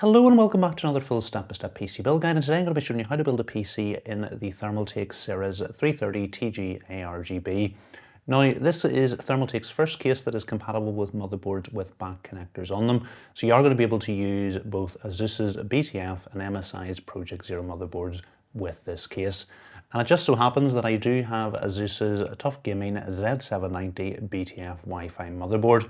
Hello and welcome back to another full step-by-step PC build guide, and today I'm going to be showing you how to build a PC in the Thermaltake Ceres 330 TG ARGB. Now this is Thermaltake's first case that is compatible with motherboards with back connectors on them, so you are going to be able to use both ASUS's BTF and MSI's Project Zero motherboards with this case. And it just so happens that I do have ASUS's Tough Gaming Z790 BTF Wi-Fi motherboard.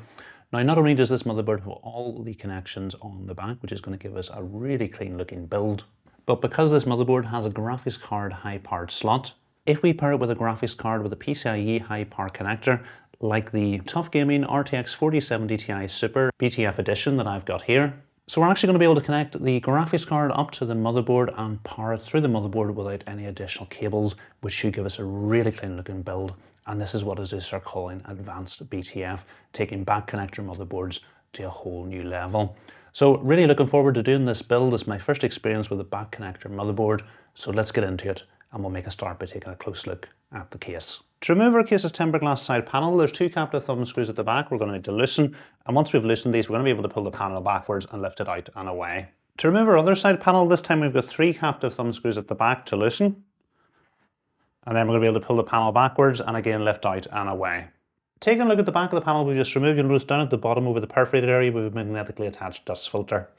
Now, not only does this motherboard have all the connections on the back, which is going to give us a really clean looking build, but because this motherboard has a graphics card high powered slot, if we pair it with a graphics card with a PCIe high power connector, like the Tough Gaming RTX 4070 Ti Super BTF edition that I've got here, so we're actually going to be able to connect the graphics card up to the motherboard and power it through the motherboard without any additional cables, which should give us a really clean looking build. And this is what ASUS are calling advanced BTF, taking back connector motherboards to a whole new level. So really looking forward to doing this build. It's my first experience with a back connector motherboard, so let's get into it and we'll make a start by taking a close look at the case. To remove our case's tempered glass side panel, there's two captive thumb screws at the back we're going to need to loosen, and once we've loosened these, we're going to be able to pull the panel backwards and lift it out and away. To remove our other side panel, this time we've got three captive thumb screws at the back to loosen. And then we're going to be able to pull the panel backwards and again lift out and away. Taking a look at the back of the panel we just removed, you'll notice down at the bottom over the perforated area we have a magnetically attached dust filter.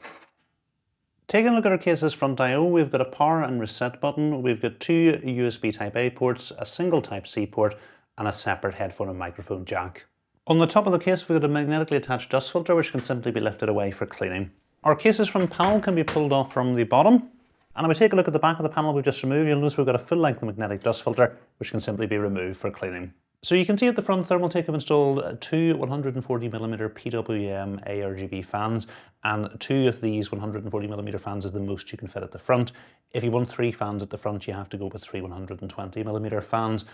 Taking a look at our case's front I/O, we've got a power and reset button, we've got two USB Type A ports, a single Type C port and a separate headphone and microphone jack. On the top of the case we've got a magnetically attached dust filter which can simply be lifted away for cleaning. Our case's front panel can be pulled off from the bottom. And if we take a look at the back of the panel we've just removed, you'll notice we've got a full-length magnetic dust filter which can simply be removed for cleaning. So you can see at the front, Thermaltake have installed two 140mm PWM ARGB fans, and two of these 140mm fans is the most you can fit at the front. If you want three fans at the front, you have to go with three 120mm fans.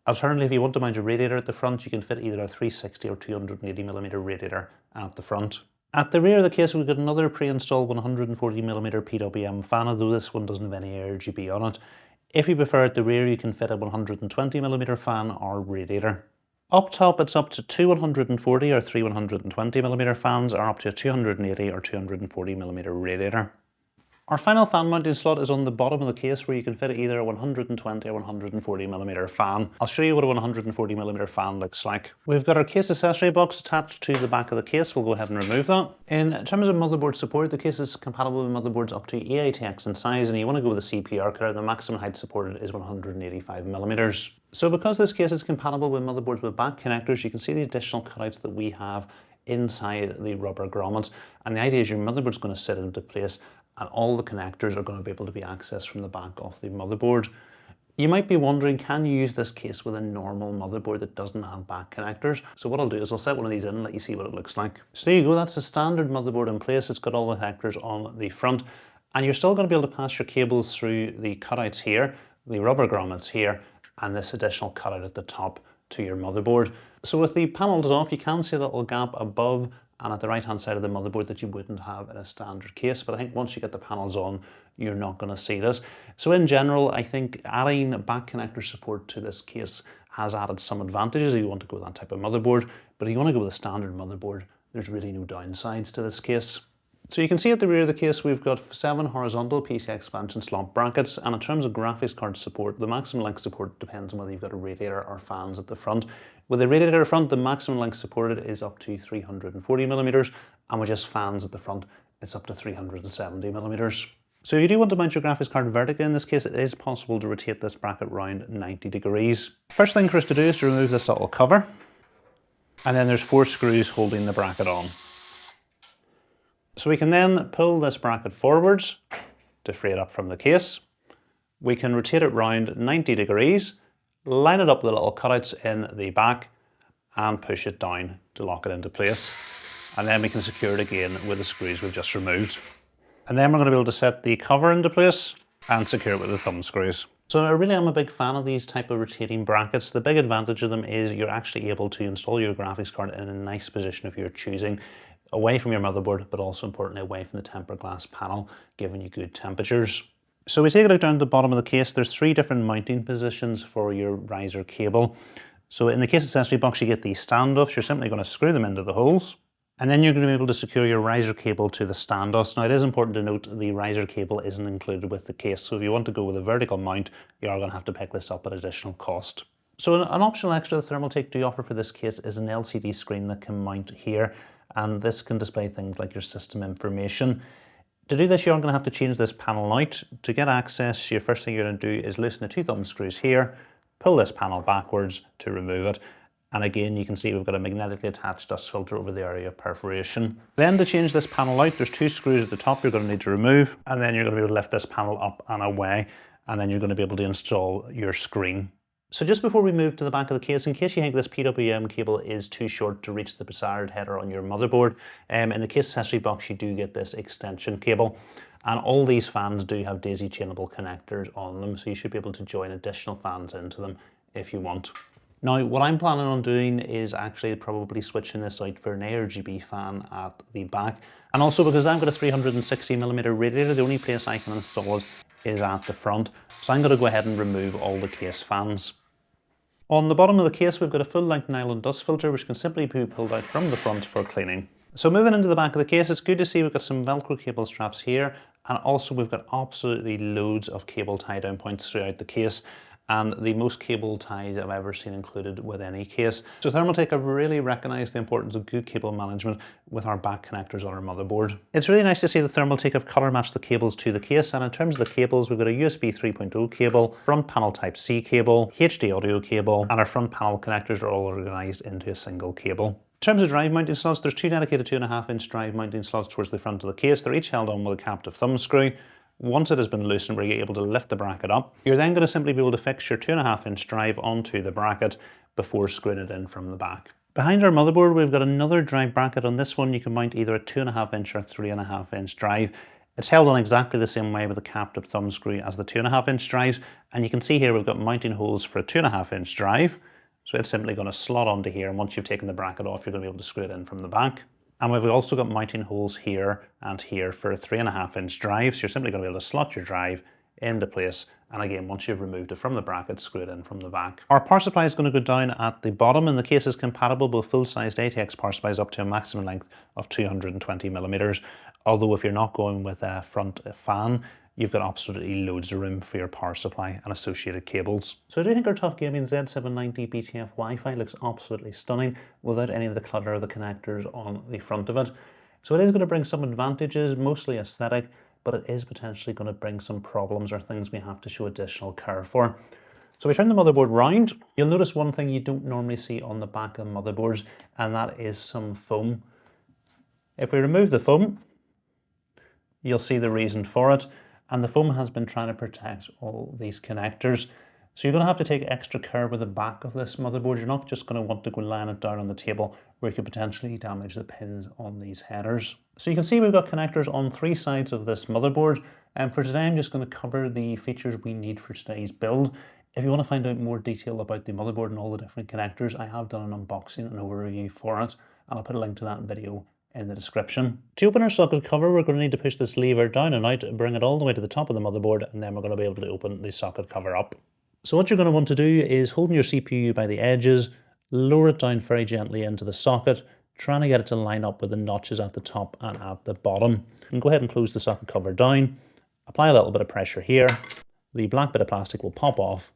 Alternatively, if you want to mount a radiator at the front, you can fit either a 360 or 280mm radiator at the front. At the rear of the case, we've got another pre-installed 140mm PWM fan, although this one doesn't have any ARGB on it. If you prefer at the rear, you can fit a 120mm fan or radiator. Up top, it's up to two 140 or three 120mm fans, or up to a 280 or 240mm radiator. Our final fan mounting slot is on the bottom of the case where you can fit either a 120 or 140mm fan. I'll show you what a 140mm fan looks like. We've got our case accessory box attached to the back of the case. We'll go ahead and remove that. In terms of motherboard support, the case is compatible with motherboards up to 8ATX in size, and you want to go with a CPR cutter. The maximum height supported is 185mm. So because this case is compatible with motherboards with back connectors, you can see the additional cutouts that we have inside the rubber grommets, and the idea is your motherboard's going to sit into place and all the connectors are going to be able to be accessed from the back of the motherboard. You might be wondering, can you use this case with a normal motherboard that doesn't have back connectors? So what I'll do is I'll set one of these in and let you see what it looks like. So there you go, that's the standard motherboard in place. It's got all the connectors on the front, and you're still going to be able to pass your cables through the cutouts here, the rubber grommets here, and this additional cutout at the top to your motherboard. So with the panels off, you can see that little gap above and at the right hand side of the motherboard that you wouldn't have in a standard case, but I think once you get the panels on, you're not going to see this. So in general, I think adding back connector support to this case has added some advantages if you want to go with that type of motherboard, but if you want to go with a standard motherboard, there's really no downsides to this case. So you can see at the rear of the case we've got 7 horizontal PCI expansion slot brackets, and in terms of graphics card support, the maximum length support depends on whether you've got a radiator or fans at the front. With the radiator at the front, the maximum length supported is up to 340mm, and with just fans at the front, it's up to 370mm. So if you do want to mount your graphics card vertically in this case, it is possible to rotate this bracket around 90 degrees. First thing for us to do is to remove this little cover, and then there's 4 screws holding the bracket on. So we can then pull this bracket forwards to free it up from the case. We can rotate it around 90 degrees, line it up with the little cutouts in the back and push it down to lock it into place. And then we can secure it again with the screws we've just removed. And then we're going to be able to set the cover into place and secure it with the thumb screws. So I really am a big fan of these type of rotating brackets. The big advantage of them is you're actually able to install your graphics card in a nice position of your choosing, away from your motherboard, but also importantly away from the tempered glass panel, giving you good temperatures. So we take a look down at the bottom of the case. There's 3 different mounting positions for your riser cable. So in the case accessory box, you get these standoffs. You're simply going to screw them into the holes. And then you're going to be able to secure your riser cable to the standoffs. Now it is important to note the riser cable isn't included with the case, so if you want to go with a vertical mount, you are going to have to pick this up at additional cost. So an optional extra that Thermaltake do offer for this case is an LCD screen that can mount here, and this can display things like your system information. To do this, you're going to have to change this panel out. To get access, your first thing you're going to do is loosen the two thumb screws here, pull this panel backwards to remove it. And again, you can see we've got a magnetically attached dust filter over the area of perforation. Then to change this panel out, there's two screws at the top you're going to need to remove, and then you're going to be able to lift this panel up and away, and then you're going to be able to install your screen. So just before we move to the back of the case, in case you think this PWM cable is too short to reach the desired header on your motherboard, in the case accessory box you do get this extension cable. And all these fans do have daisy chainable connectors on them, so you should be able to join additional fans into them if you want. Now, what I'm planning on doing is actually probably switching this out for an ARGB fan at the back. And also because I've got a 360mm radiator, the only place I can install it is at the front. So I'm going to go ahead and remove all the case fans. On the bottom of the case, we've got a full-length nylon dust filter, which can simply be pulled out from the front for cleaning. So moving into the back of the case, it's good to see we've got some Velcro cable straps here, and also we've got absolutely loads of cable tie-down points throughout the case, and the most cable ties I've ever seen included with any case. So Thermaltake have really recognised the importance of good cable management with our back connectors on our motherboard. It's really nice to see that Thermaltake have colour matched the cables to the case, and in terms of the cables, we've got a USB 3.0 cable, front panel Type C cable, HD audio cable, and our front panel connectors are all organised into a single cable. In terms of drive mounting slots, there's two dedicated 2.5-inch drive mounting slots towards the front of the case. They're each held on with a captive thumb screw. Once it has been loosened, where you're able to lift the bracket up, you're then going to simply be able to fix your 2.5-inch drive onto the bracket before screwing it in from the back. Behind our motherboard, we've got another drive bracket. On this one, you can mount either a 2.5-inch or 3.5-inch drive. It's held on exactly the same way with a captive thumb screw as the 2.5-inch drives, and you can see here we've got mounting holes for a 2.5-inch drive. So it's simply going to slot onto here, and once you've taken the bracket off, you're going to be able to screw it in from the back. And we've also got mounting holes here and here for a 3.5-inch drive, so you're simply going to be able to slot your drive into place, and again, once you've removed it from the bracket, screw it in from the back. Our power supply is going to go down at the bottom, and the case is compatible with full-sized ATX power supplies up to a maximum length of 220mm, although if you're not going with a front fan, you've got absolutely loads of room for your power supply and associated cables. So I do think our Tough Gaming Z790 BTF Wi-Fi looks absolutely stunning without any of the clutter of the connectors on the front of it. So it is going to bring some advantages, mostly aesthetic, but it is potentially going to bring some problems or things we have to show additional care for. So we turn the motherboard round. You'll notice one thing you don't normally see on the back of motherboards, and that is some foam. If we remove the foam, you'll see the reason for it. And the foam has been trying to protect all these connectors. So you're going to have to take extra care with the back of this motherboard. You're not just going to want to go laying it down on the table where you could potentially damage the pins on these headers. So you can see we've got connectors on three sides of this motherboard. And for today, I'm just going to cover the features we need for today's build. If you want to find out more detail about the motherboard and all the different connectors, I have done an unboxing and overview for it, and I'll put a link to that video in the description. To open our socket cover, we're going to need to push this lever down and out, bring it all the way to the top of the motherboard, and then we're going to be able to open the socket cover up. So what you're going to want to do is holding your CPU by the edges, lower it down very gently into the socket, trying to get it to line up with the notches at the top and at the bottom. And go ahead and close the socket cover down, apply a little bit of pressure here, the black bit of plastic will pop off,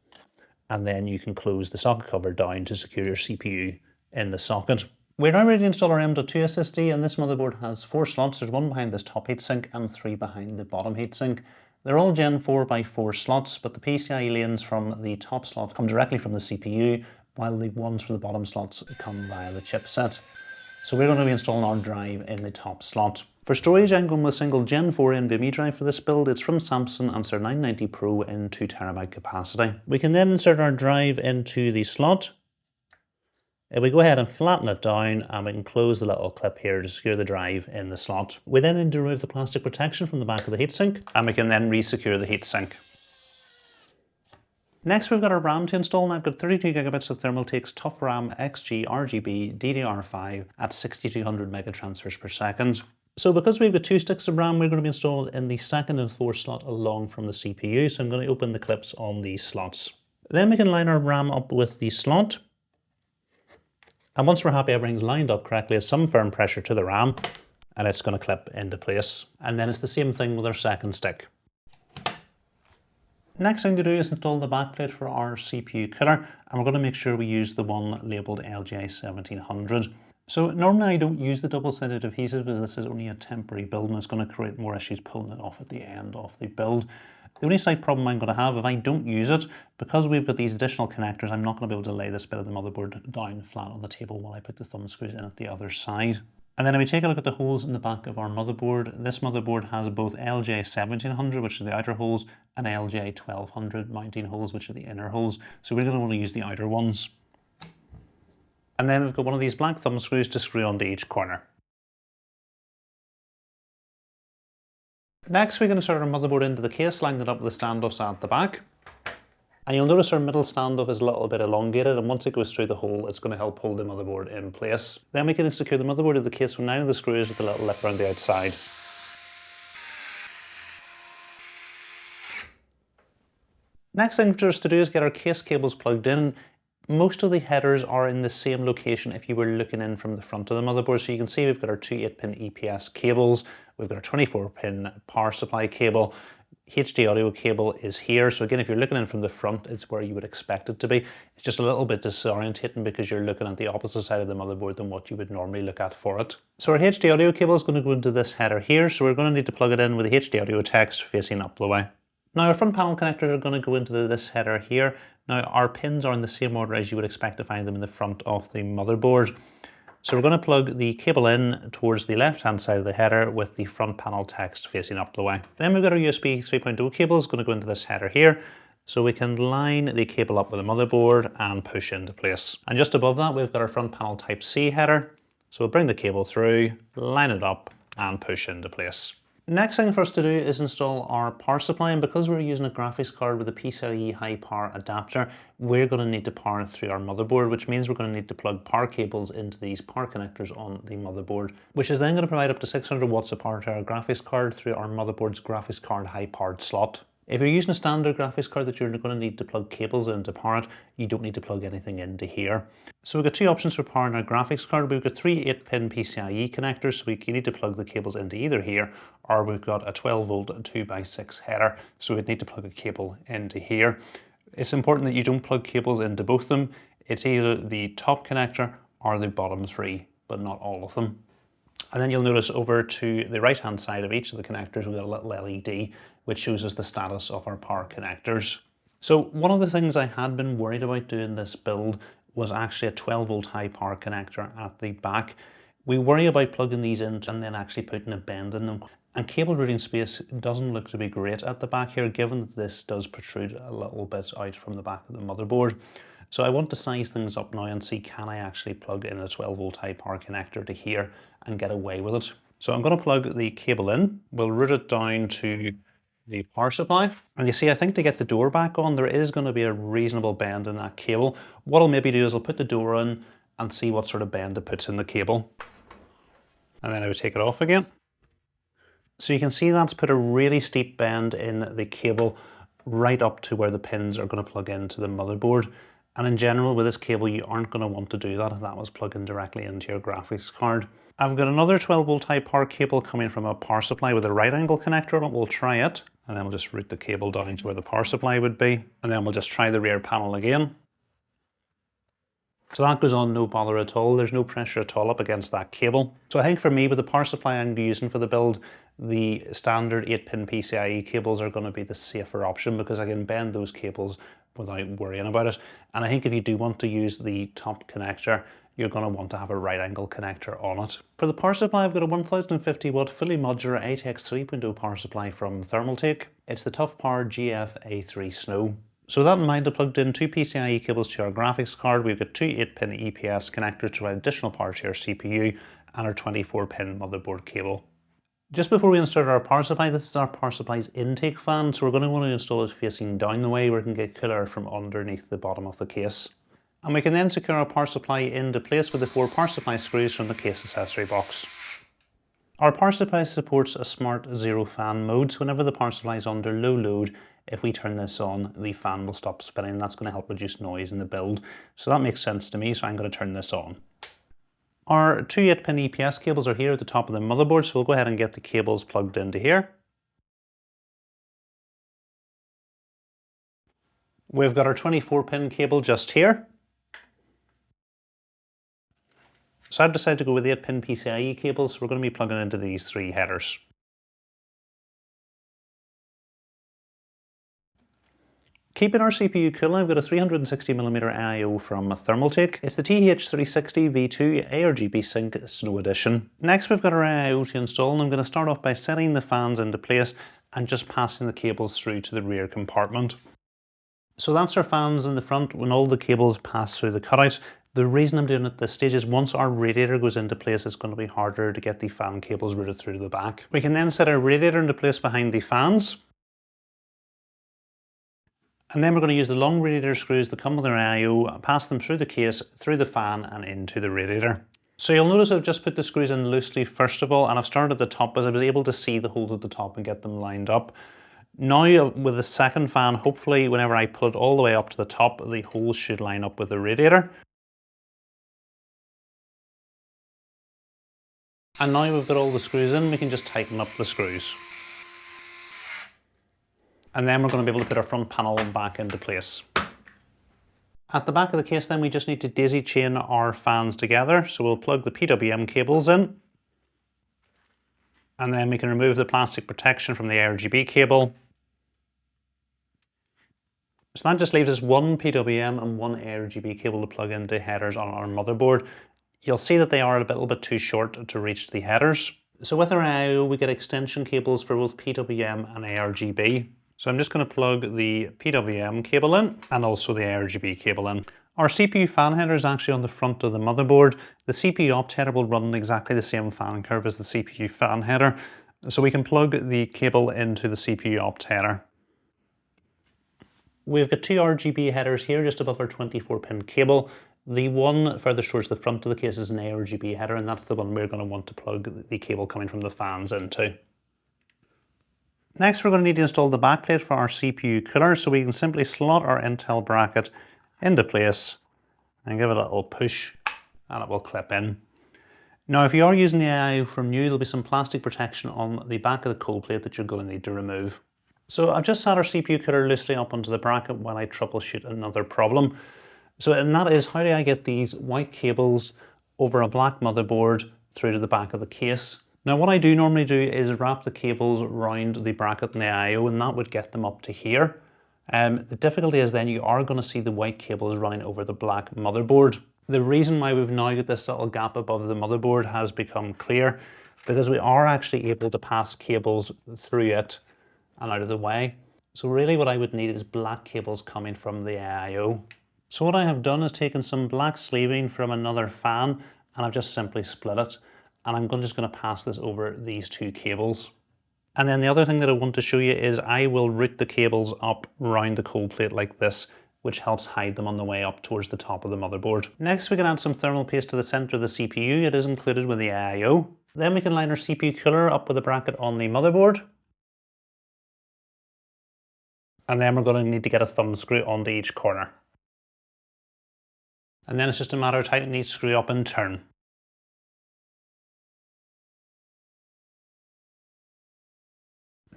and then you can close the socket cover down to secure your CPU in the socket. We're now ready to install our M.2 SSD, and this motherboard has 4 slots. There's 1 behind this top heatsink and 3 behind the bottom heatsink. They're all Gen 4x4 slots, but the PCIe lanes from the top slot come directly from the CPU, while the ones for the bottom slots come via the chipset. So we're going to be installing our drive in the top slot. For storage, I'm going with a single Gen 4 NVMe drive for this build. It's from Samsung and it's their 990 Pro in 2TB capacity. We can then insert our drive into the slot. If we go ahead and flatten it down, and we can close the little clip here to secure the drive in the slot. We then need to remove the plastic protection from the back of the heatsink, and we can then re-secure the heatsink. Next, we've got our RAM to install, and I've got 32GB of Thermaltake's TOUGHRAM XG ARGB DDR5 at 6200 megatransfers per second. So because we've got 2 sticks of RAM, we're going to be installed in the 2nd and 4th slot along from the CPU, so I'm going to open the clips on these slots. Then we can line our RAM up with the slot, And once we're happy everything's lined up correctly, it's some firm pressure to the RAM and it's going to clip into place. And then it's the same thing with our second stick. Next thing to do is install the backplate for our CPU cooler, and we're going to make sure we use the one labelled LGA 1700. So normally I don't use the double-sided adhesive as this is only a temporary build and it's going to create more issues pulling it off at the end of the build. The only slight problem I'm going to have if I don't use it, because we've got these additional connectors, I'm not going to be able to lay this bit of the motherboard down flat on the table while I put the thumb screws in at the other side. And then if we take a look at the holes in the back of our motherboard, this motherboard has both LJ 1700, which are the outer holes, and LJ 1200 mounting holes, which are the inner holes. So we're going to want to use the outer ones. And then we've got one of these black thumb screws to screw onto each corner. Next, we're going to insert our motherboard into the case, lining it up with the standoffs at the back. And you'll notice our middle standoff is a little bit elongated, and once it goes through the hole, it's going to help hold the motherboard in place. Then we can secure the motherboard to the case with 9 of the screws with a little lip around the outside. Next thing for us to do is get our case cables plugged in. Most of the headers are in the same location if you were looking in from the front of the motherboard. So you can see we've got our two 8-pin EPS cables, we've got our 24-pin power supply cable, HD audio cable is here. So again, if you're looking in from the front, it's where you would expect it to be. It's just a little bit disorientating because you're looking at the opposite side of the motherboard than what you would normally look at for it. So our HD audio cable is going to go into this header here. So we're going to need to plug it in with the HD audio text facing up the way. Now our front panel connectors are going to go into this header here. Now our pins are in the same order as you would expect to find them in the front of the motherboard. So we're going to plug the cable in towards the left hand side of the header with the front panel text facing up the way. Then we've got our USB 3.0 cable is going to go into this header here. So we can line the cable up with the motherboard and push into place. And just above that we've got our front panel Type C header. So we'll bring the cable through, line it up and push into place. Next thing for us to do is install our power supply, and because we're using a graphics card with a PCIe high power adapter, we're going to need to power it through our motherboard, which means we're going to need to plug power cables into these power connectors on the motherboard, which is then going to provide up to 600 watts of power to our graphics card through our motherboard's graphics card high powered slot. If you're using a standard graphics card that you're going to need to plug cables in to power it, you don't need to plug anything into here. So we've got two options for powering our graphics card. We've got three 8-pin PCIe connectors, so you need to plug the cables into either here, or we've got a 12-volt 2x6 header, so we'd need to plug a cable into here. It's important that you don't plug cables into both of them. It's either the top connector or the bottom three, but not all of them. And then you'll notice over to the right hand side of each of the connectors we've got a little LED which shows us the status of our power connectors. So one of the things I had been worried about doing this build was actually a 12-volt high power connector at the back. We worry about plugging these in and then actually putting a bend in them. And cable routing space doesn't look to be great at the back here, given that this does protrude a little bit out from the back of the motherboard. So I want to size things up now and see can I actually plug in a 12-volt high power connector to here and get away with it. So I'm going to plug the cable in, we'll route it down to the power supply. And you see, I think to get the door back on, there is going to be a reasonable bend in that cable. What I'll maybe do is I'll put the door in and see what sort of bend it puts in the cable. And then I would take it off again. So you can see that's put a really steep bend in the cable right up to where the pins are going to plug into the motherboard. And in general, with this cable, you aren't going to want to do that if that was plugging directly into your graphics card. I've got another 12-volt high power cable coming from a power supply with a right angle connector on it. We'll try it, and then we'll just route the cable down to where the power supply would be. And then we'll just try the rear panel again. So that goes on no bother at all. There's no pressure at all up against that cable. So I think for me, with the power supply I'm using for the build, the standard 8-pin PCIe cables are going to be the safer option because I can bend those cables without worrying about it. And I think if you do want to use the top connector, you're going to want to have a right angle connector on it. For the power supply, I've got a 1050 watt fully modular ATX 3.0 power supply from Thermaltake. It's the Tough Power GF-A3 Snow. So with that in mind, I plugged in two PCIe cables to our graphics card. We've got two 8-pin EPS connectors to provide additional power to our CPU and our 24-pin motherboard cable. Just before we insert our power supply, this is our power supply's intake fan, so we're going to want to install it facing down the way where we can get cooler from underneath the bottom of the case. And we can then secure our power supply into place with the 4 power supply screws from the case accessory box. Our power supply supports a smart zero fan mode, so whenever the power supply is under low load, if we turn this on, the fan will stop spinning. That's going to help reduce noise in the build. So that makes sense to me, so I'm going to turn this on. Our two 8-pin EPS cables are here at the top of the motherboard, so we'll go ahead and get the cables plugged into here. We've got our 24-pin cable just here. So I've decided to go with 8-pin PCIe cables, so we're going to be plugging into these three headers. Keeping our CPU cool, I've got a 360mm AIO from Thermaltake. It's the TH360 V2 ARGB Sync Snow Edition. Next we've got our AIO to install, and I'm going to start off by setting the fans into place and just passing the cables through to the rear compartment. So that's our fans in the front when all the cables pass through the cutout. The reason I'm doing it at this stage is once our radiator goes into place, it's going to be harder to get the fan cables routed through to the back. We can then set our radiator into place behind the fans. And then we're going to use the long radiator screws that come with our AIO, pass them through the case, through the fan and into the radiator. So you'll notice I've just put the screws in loosely first of all, and I've started at the top as I was able to see the holes at the top and get them lined up. Now with the second fan, hopefully whenever I pull it all the way up to the top, the holes should line up with the radiator. And now we've got all the screws in, we can just tighten up the screws. And then we're going to be able to put our front panel back into place. At the back of the case then we just need to daisy chain our fans together. So we'll plug the PWM cables in. And then we can remove the plastic protection from the ARGB cable. So that just leaves us one PWM and one ARGB cable to plug into headers on our motherboard. You'll see that they are a little bit too short to reach the headers. So with our AIO we get extension cables for both PWM and ARGB. So I'm just going to plug the PWM cable in and also the ARGB cable in. Our CPU fan header is actually on the front of the motherboard. The CPU opt header will run exactly the same fan curve as the CPU fan header. So we can plug the cable into the CPU opt header. We've got two RGB headers here just above our 24-pin cable. The one further towards the front of the case is an ARGB header, and that's the one we're going to want to plug the cable coming from the fans into. Next we're going to need to install the backplate for our CPU cooler, so we can simply slot our Intel bracket into place and give it a little push and it will clip in. Now if you are using the AIO from new, there'll be some plastic protection on the back of the cold plate that you're going to need to remove. So I've just sat our CPU cooler loosely up onto the bracket while I troubleshoot another problem. And that is, how do I get these white cables over a black motherboard through to the back of the case? Now what I do normally do is wrap the cables around the bracket in the AIO, and that would get them up to here. The difficulty is then you are going to see the white cables running over the black motherboard. The reason why we've now got this little gap above the motherboard has become clear, because we are actually able to pass cables through it and out of the way. So really what I would need is black cables coming from the AIO. So what I have done is taken some black sleeving from another fan and I've just simply split it. And I'm just going to pass this over these two cables. And then the other thing that I want to show you is I will route the cables up around the cold plate like this, which helps hide them on the way up towards the top of the motherboard. Next we can add some thermal paste to the center of the CPU. It is included with the AIO. Then we can line our CPU cooler up with a bracket on the motherboard. And then we're going to need to get a thumb screw onto each corner. And then it's just a matter of tightening each screw up in turn.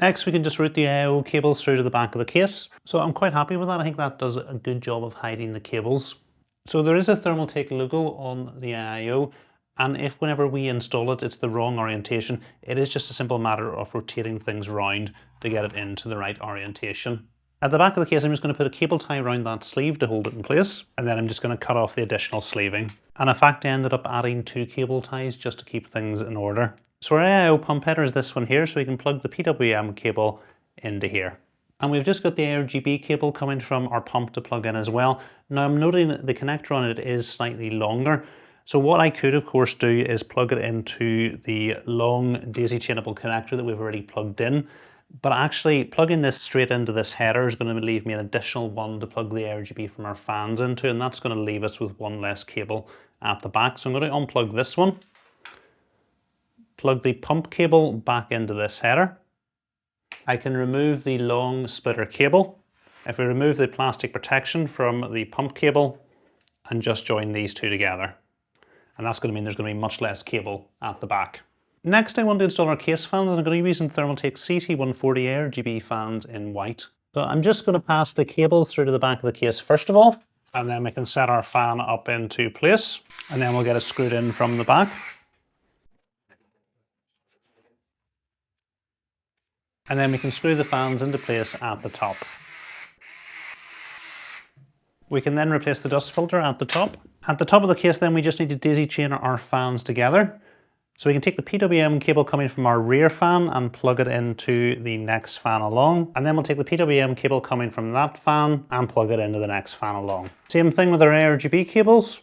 Next, we can just route the AIO cables through to the back of the case. So I'm quite happy with that. I think that does a good job of hiding the cables. So there is a Thermaltake logo on the AIO, and if whenever we install it, it's the wrong orientation, it is just a simple matter of rotating things around to get it into the right orientation. At the back of the case, I'm just going to put a cable tie around that sleeve to hold it in place, and then I'm just going to cut off the additional sleeving. And in fact, I ended up adding 2 cable ties just to keep things in order. So our AIO pump header is this one here, so we can plug the PWM cable into here. And we've just got the ARGB cable coming from our pump to plug in as well. Now I'm noting that the connector on it is slightly longer. So what I could of course do is plug it into the long daisy chainable connector that we've already plugged in. But actually plugging this straight into this header is going to leave me an additional one to plug the ARGB from our fans into, and that's going to leave us with one less cable at the back. So I'm going to unplug this one, plug the pump cable back into this header. I can remove the long splitter cable. If we remove the plastic protection from the pump cable and just join these two together. and that's going to mean there's going to be much less cable at the back. Next, I want to install our case fans, and I'm going to be using Thermaltake CT140 ARGB fans in white. So I'm just going to pass the cable through to the back of the case first of all, and then we can set our fan up into place, and then we'll get it screwed in from the back. And then we can screw the fans into place at the top. We can then replace the dust filter at the top. At the top of the case then we just need to daisy chain our fans together. So we can take the PWM cable coming from our rear fan and plug it into the next fan along. And then we'll take the PWM cable coming from that fan and plug it into the next fan along. Same thing with our ARGB cables.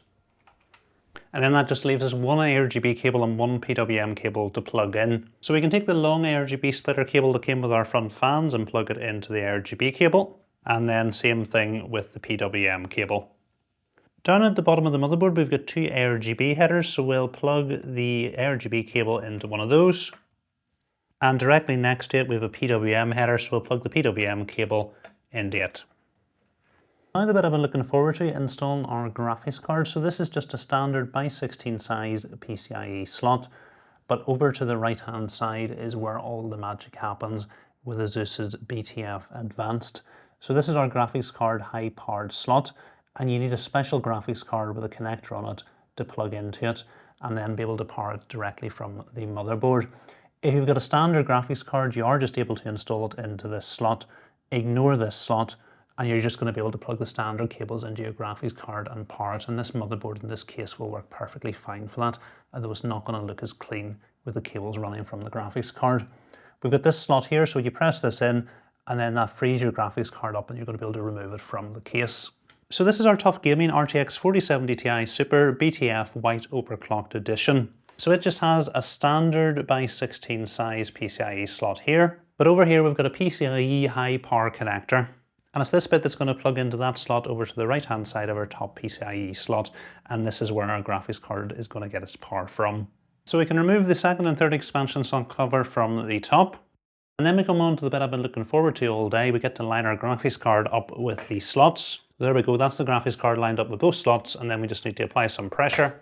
And then that just leaves us one ARGB cable and one PWM cable to plug in. So we can take the long ARGB splitter cable that came with our front fans and plug it into the ARGB cable. And then same thing with the PWM cable. Down at the bottom of the motherboard, we've got two ARGB headers, so we'll plug the ARGB cable into one of those. And directly next to it, we have a PWM header, so we'll plug the PWM cable into it. Now the bit I've been looking forward to, installing our graphics card. So this is just a standard by 16 size PCIe slot, but over to the right hand side is where all the magic happens with ASUS BTF Advanced. So this is our graphics card high powered slot, and you need a special graphics card with a connector on it to plug into it and then be able to power it directly from the motherboard. If you've got a standard graphics card, you are just able to install it into this slot. Ignore this slot and you're just going to be able to plug the standard cables into your graphics card and power it, and this motherboard in this case will work perfectly fine for that, although it's not going to look as clean with the cables running from the graphics card. We've got this slot here, so you press this in and then that frees your graphics card up and you're going to be able to remove it from the case. So this is our Tough Gaming RTX 4070 Ti Super BTF White Overclocked Edition. So it just has a standard by 16 size PCIe slot here, but over here we've got a PCIe high power connector, and it's this bit that's going to plug into that slot over to the right hand side of our top PCIe slot, and this is where our graphics card is going to get its power from. So we can remove the second and third expansion slot cover from the top, and then we come on to the bit I've been looking forward to all day. We get to line our graphics card up with the slots. There we go, that's the graphics card lined up with those slots, and then we just need to apply some pressure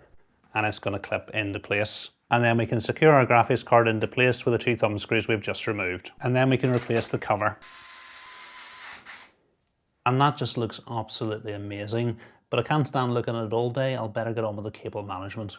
and it's going to clip into place. And then we can secure our graphics card into place with the two thumb screws we've just removed. And then we can replace the cover. And that just looks absolutely amazing, but I can't stand looking at it all day. I'll better get on with the cable management.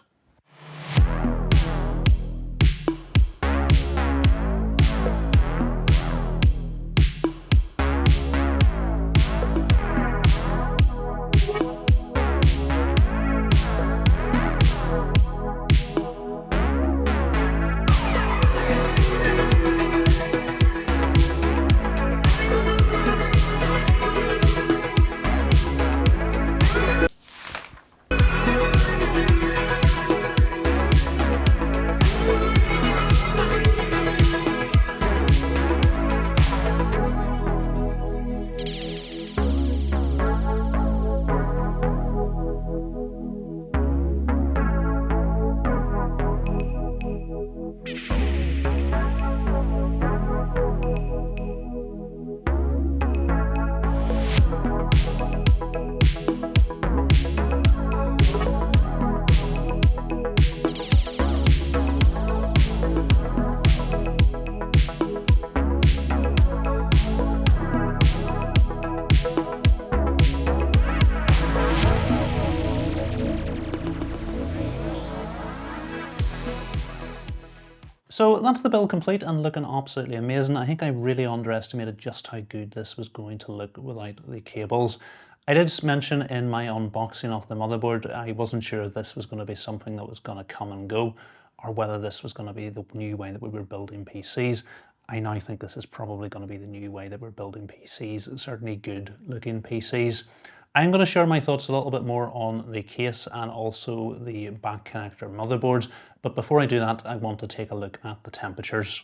So that's the build complete and looking absolutely amazing. I think I really underestimated just how good this was going to look without the cables. I did mention in my unboxing of the motherboard, I wasn't sure if this was going to be something that was going to come and go, or whether this was going to be the new way that we were building PCs. I now think this is probably going to be the new way that we're building PCs, certainly good looking PCs. I'm going to share my thoughts a little bit more on the case and also the back connector motherboards, but before I do that, I want to take a look at the temperatures.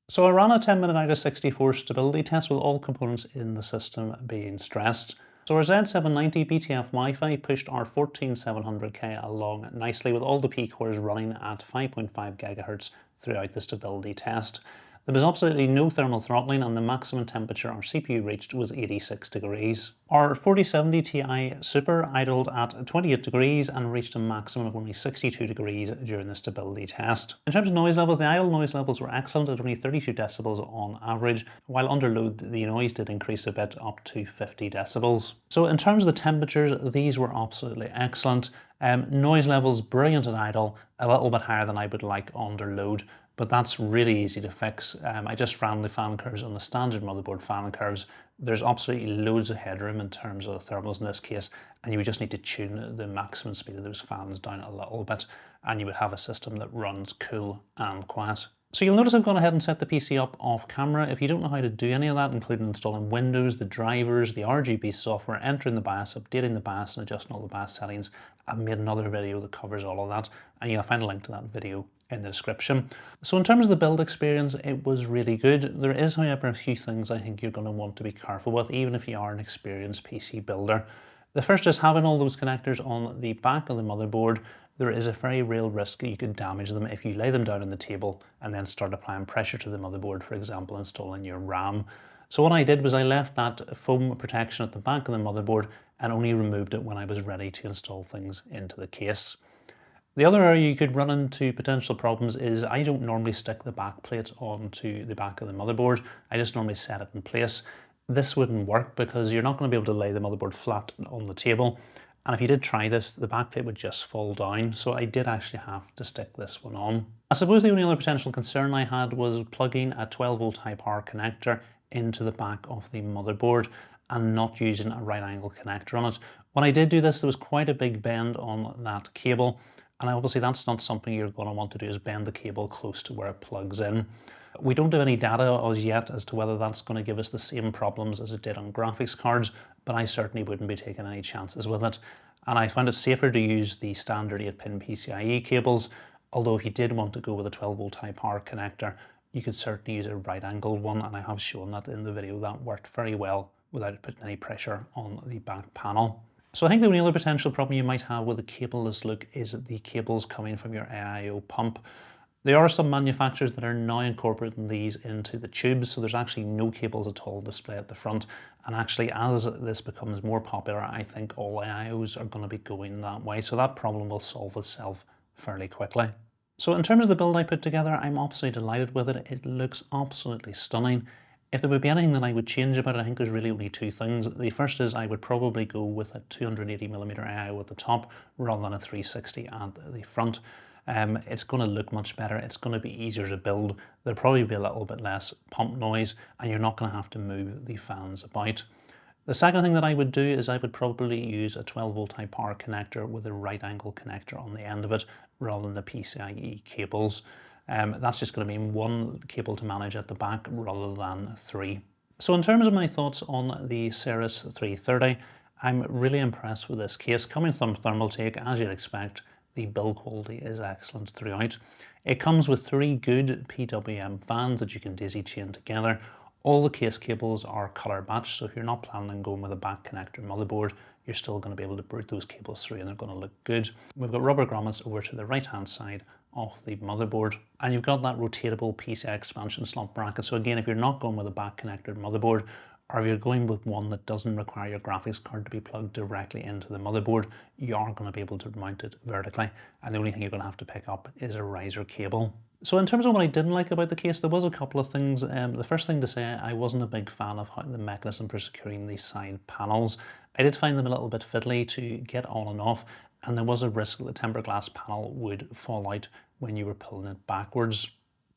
So I ran a 10-minute out of 64 stability test with all components in the system being stressed. So our Z790 BTF Wi-Fi pushed our 14700K along nicely with all the P cores running at 5.5 GHz throughout the stability test. There was absolutely no thermal throttling, and the maximum temperature our CPU reached was 86 degrees. Our 4070 Ti Super idled at 28 degrees and reached a maximum of only 62 degrees during the stability test. In terms of noise levels, the idle noise levels were excellent at only 32 decibels on average, while under load the noise did increase a bit up to 50 decibels. So in terms of the temperatures, these were absolutely excellent. Noise levels brilliant at idle, a little bit higher than I would like under load, but that's really easy to fix. I just ran the fan curves on the standard motherboard fan curves. There's absolutely loads of headroom in terms of the thermals in this case, and you would just need to tune the maximum speed of those fans down a little bit, and you would have a system that runs cool and quiet. So you'll notice I've gone ahead and set the PC up off camera. If you don't know how to do any of that, including installing Windows, the drivers, the RGB software, entering the BIOS, updating the BIOS and adjusting all the BIOS settings, I've made another video that covers all of that, and you'll find a link to that video in the description. So in terms of the build experience, it was really good. There is, however, a few things I think you're going to want to be careful with, even if you are an experienced PC builder. The first is having all those connectors on the back of the motherboard. There is a very real risk you could damage them if you lay them down on the table and then start applying pressure to the motherboard, for example, installing your RAM. So what I did was I left that foam protection at the back of the motherboard and only removed it when I was ready to install things into the case. The other area you could run into potential problems is I don't normally stick the back plate onto the back of the motherboard. I just normally set it in place. This wouldn't work because you're not going to be able to lay the motherboard flat on the table. And if you did try this, the back plate would just fall down. So I did actually have to stick this one on. I suppose the only other potential concern I had was plugging a 12-volt high power connector into the back of the motherboard and not using a right angle connector on it. When I did do this, there was quite a big bend on that cable. And obviously that's not something you're going to want to do, is bend the cable close to where it plugs in. We don't have any data as yet as to whether that's going to give us the same problems as it did on graphics cards, but I certainly wouldn't be taking any chances with it. And I found it safer to use the standard 8-pin PCIe cables, although if you did want to go with a 12-volt high power connector, you could certainly use a right angled one, and I have shown that in the video. That worked very well without putting any pressure on the back panel. So I think the only other potential problem you might have with a cableless look is the cables coming from your AIO pump. There are some manufacturers that are now incorporating these into the tubes, so there's actually no cables at all displayed at the front. And actually, as this becomes more popular, I think all AIOs are going to be going that way, so that problem will solve itself fairly quickly. So in terms of the build I put together, I'm absolutely delighted with it. It looks absolutely stunning. If there would be anything that I would change about it, I think there's really only two things. The first is I would probably go with a 280mm AIO at the top rather than a 360 at the front. It's going to look much better. It's going to be easier to build. There'll probably be a little bit less pump noise, and you're not going to have to move the fans about. The second thing that I would do is I would probably use a 12-volt high power connector with a right angle connector on the end of it rather than the PCIe cables. That's just going to mean one cable to manage at the back rather than three. So in terms of my thoughts on the Ceres 330, I'm really impressed with this case. Coming from Thermaltake, as you'd expect, the build quality is excellent throughout. It comes with 3 good PWM fans that you can daisy chain together. All the case cables are color matched, so if you're not planning on going with a back connector motherboard, you're still going to be able to route those cables through and they're going to look good. We've got rubber grommets over to the right hand side of the motherboard, and you've got that rotatable PCI expansion slot bracket. So again, if you're not going with a back connected motherboard, or if you're going with one that doesn't require your graphics card to be plugged directly into the motherboard, you are going to be able to mount it vertically, and the only thing you're going to have to pick up is a riser cable. So in terms of what I didn't like about the case, there was a couple of things. The first thing to say, I wasn't a big fan of the mechanism for securing these side panels. I did find them a little bit fiddly to get on and off, and there was a risk that the tempered glass panel would fall out when you were pulling it backwards.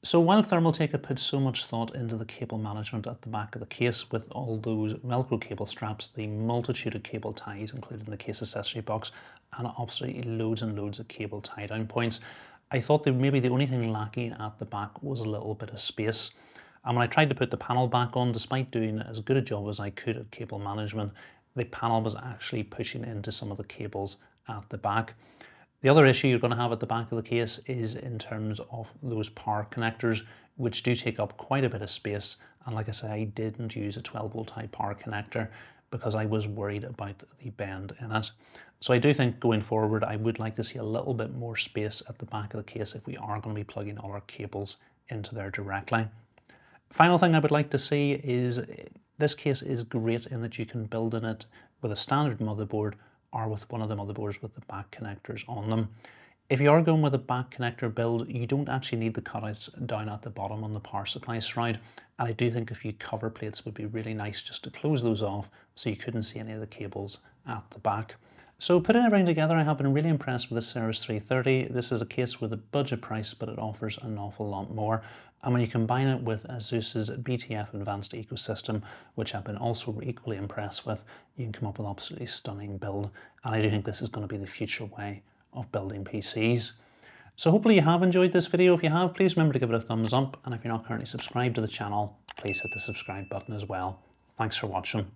So while Thermaltake had put so much thought into the cable management at the back of the case with all those Velcro cable straps, the multitude of cable ties included in the case accessory box, and absolutely loads and loads of cable tie down points, I thought that maybe the only thing lacking at the back was a little bit of space. And when I tried to put the panel back on, despite doing as good a job as I could at cable management, the panel was actually pushing into some of the cables at the back. The other issue you're going to have at the back of the case is in terms of those power connectors, which do take up quite a bit of space. And like I say, I didn't use a 12-volt high power connector because I was worried about the bend in it. So I do think going forward, I would like to see a little bit more space at the back of the case if we are going to be plugging all our cables into there directly. Final thing I would like to see is this case is great in that you can build in it with a standard motherboard or with one of the motherboards with the back connectors on them. If you are going with a back connector build, you don't actually need the cutouts down at the bottom on the power supply shroud, and I do think a few cover plates would be really nice just to close those off so you couldn't see any of the cables at the back. So putting everything together, I have been really impressed with the Ceres 330. This is a case with a budget price, but it offers an awful lot more. And when you combine it with ASUS's BTF Advanced Ecosystem, which I've been also equally impressed with, you can come up with an absolutely stunning build. And I do think this is going to be the future way of building PCs. So hopefully you have enjoyed this video. If you have, please remember to give it a thumbs up. And if you're not currently subscribed to the channel, please hit the subscribe button as well. Thanks for watching.